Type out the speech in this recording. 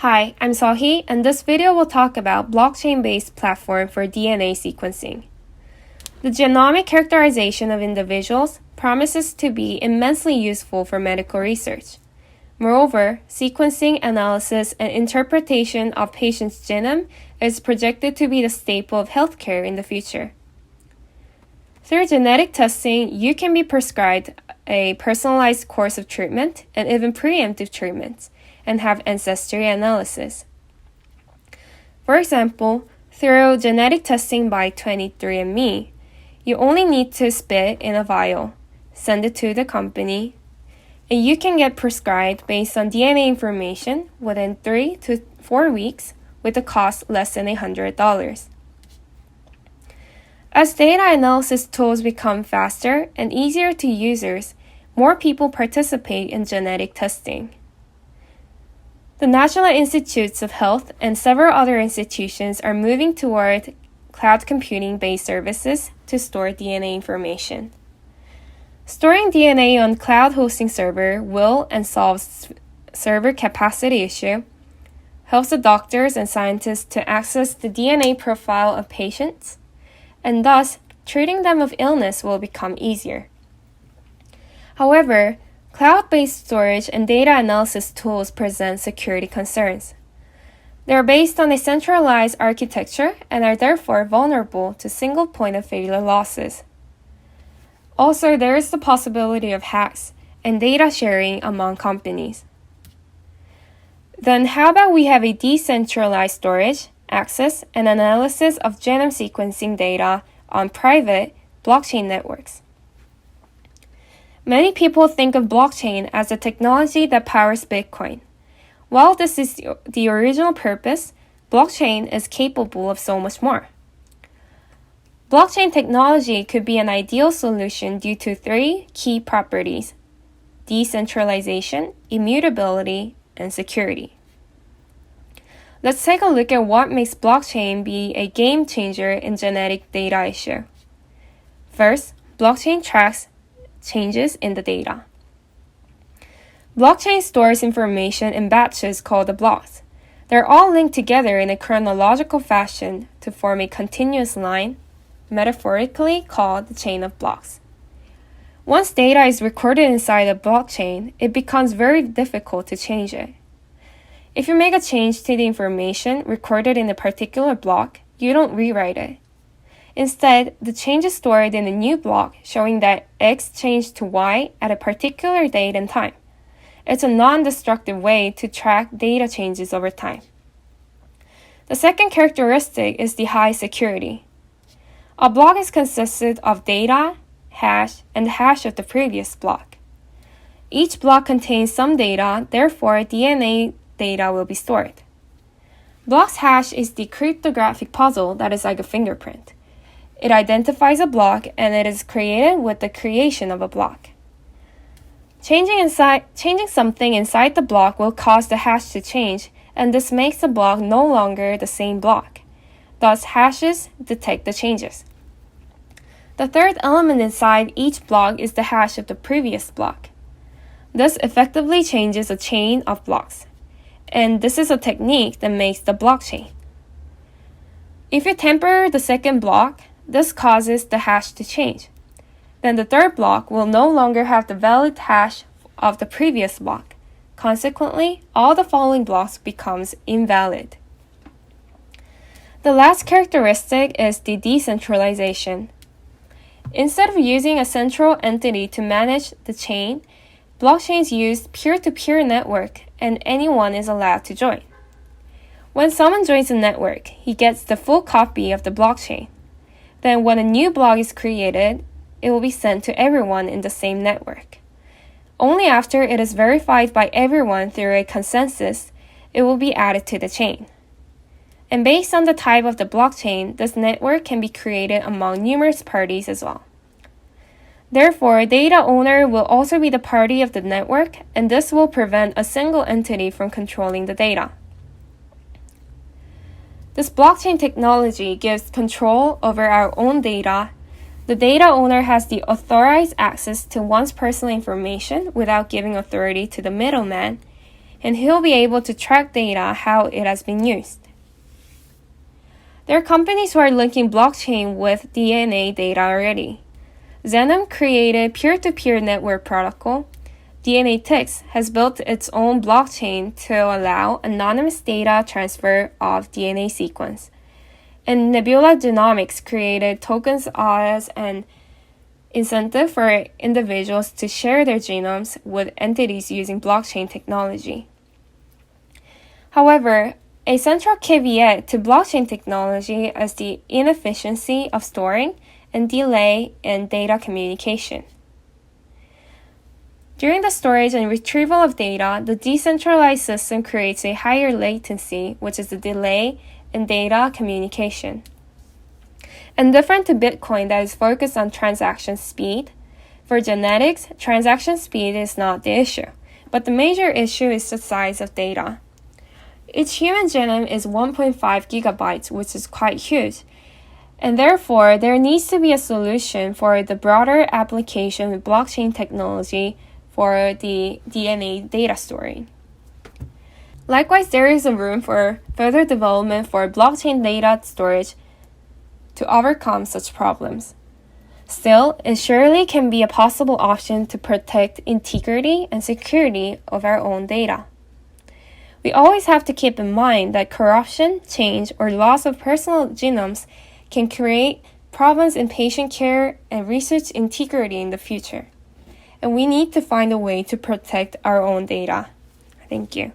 Hi, I'm Sohee, and this video will talk about blockchain-based platform for DNA sequencing. The genomic characterization of individuals promises to be immensely useful for medical research. Moreover, sequencing analysis and interpretation of patients' genome is projected to be the staple of healthcare in the future. Through genetic testing, you can be prescribed a personalized course of treatment and even preemptive treatments, and have ancestry analysis. For example, through genetic testing by 23andMe, you only need to spit in a vial, send it to the company, and you can get prescribed based on DNA information within 3 to 4 weeks with a cost less than $100. As data analysis tools become faster and easier to users, more people participate in genetic testing. The National Institutes of Health and several other institutions are moving toward cloud computing-based services to store DNA information. Storing DNA on cloud hosting server will and solves server capacity issue, helps the doctors and scientists to access the DNA profile of patients, and thus treating them of illness will become easier. However, cloud-based storage and data analysis tools present security concerns. They are based on a centralized architecture and are therefore vulnerable to single point of failure losses. Also, there is the possibility of hacks and data sharing among companies. Then how about we have a decentralized storage, access, and analysis of genome sequencing data on private blockchain networks? Many people think of blockchain as a technology that powers Bitcoin. While this is the original purpose, blockchain is capable of so much more. Blockchain technology could be an ideal solution due to 3 key properties: decentralization, immutability, and security. Let's take a look at what makes blockchain be a game changer in genetic data issue. First, blockchain tracks changes in the data. Blockchain stores information in batches called the blocks. They're all linked together in a chronological fashion to form a continuous line, metaphorically called the chain of blocks. Once data is recorded inside a blockchain, it becomes very difficult to change it. If you make a change to the information recorded in a particular block, you don't rewrite it. Instead, the change is stored in a new block showing that X changed to Y at a particular date and time. It's a non-destructive way to track data changes over time. The second characteristic is the high security. A block is consisted of data, hash, and the hash of the previous block. Each block contains some data, therefore DNA data will be stored. Block's hash is the cryptographic puzzle that is like a fingerprint. It identifies a block and it is created with the creation of a block. Changing something inside the block will cause the hash to change, and this makes the block no longer the same block. Thus, hashes detect the changes. The third element inside each block is the hash of the previous block. This effectively changes a chain of blocks, and this is a technique that makes the blockchain. If you tamper the second block, this causes the hash to change. Then the third block will no longer have the valid hash of the previous block. Consequently, all the following blocks becomes invalid. The last characteristic is the decentralization. Instead of using a central entity to manage the chain, blockchains use peer-to-peer network and anyone is allowed to join. When someone joins a network, he gets the full copy of the blockchain. Then when a new block is created, it will be sent to everyone in the same network. Only after it is verified by everyone through a consensus, it will be added to the chain. And based on the type of the blockchain, this network can be created among numerous parties as well. Therefore, a data owner will also be the party of the network, and this will prevent a single entity from controlling the data. This blockchain technology gives control over our own data. The data owner has the authorized access to one's personal information without giving authority to the middleman. and he'll be able to track data how it has been used. There are companies who are linking blockchain with DNA data already. Xenom created peer-to-peer network protocol. DNATix has built its own blockchain to allow anonymous data transfer of DNA sequence. And Nebula Genomics created tokens as an incentive for individuals to share their genomes with entities using blockchain technology. However, a central caveat to blockchain technology is the inefficiency of storing and delay in data communication. During the storage and retrieval of data, the decentralized system creates a higher latency, which is the delay in data communication. And different to Bitcoin that is focused on transaction speed, for genetics, transaction speed is not the issue, but the major issue is the size of data. Each human genome is 1.5 gigabytes, which is quite huge, and therefore there needs to be a solution for the broader application of blockchain technology for the DNA data storing. Likewise, there is a room for further development for blockchain data storage to overcome such problems. Still, it surely can be a possible option to protect integrity and security of our own data. We always have to keep in mind that corruption, change, or loss of personal genomes can create problems in patient care and research integrity in the future. And we need to find a way to protect our own data. Thank you.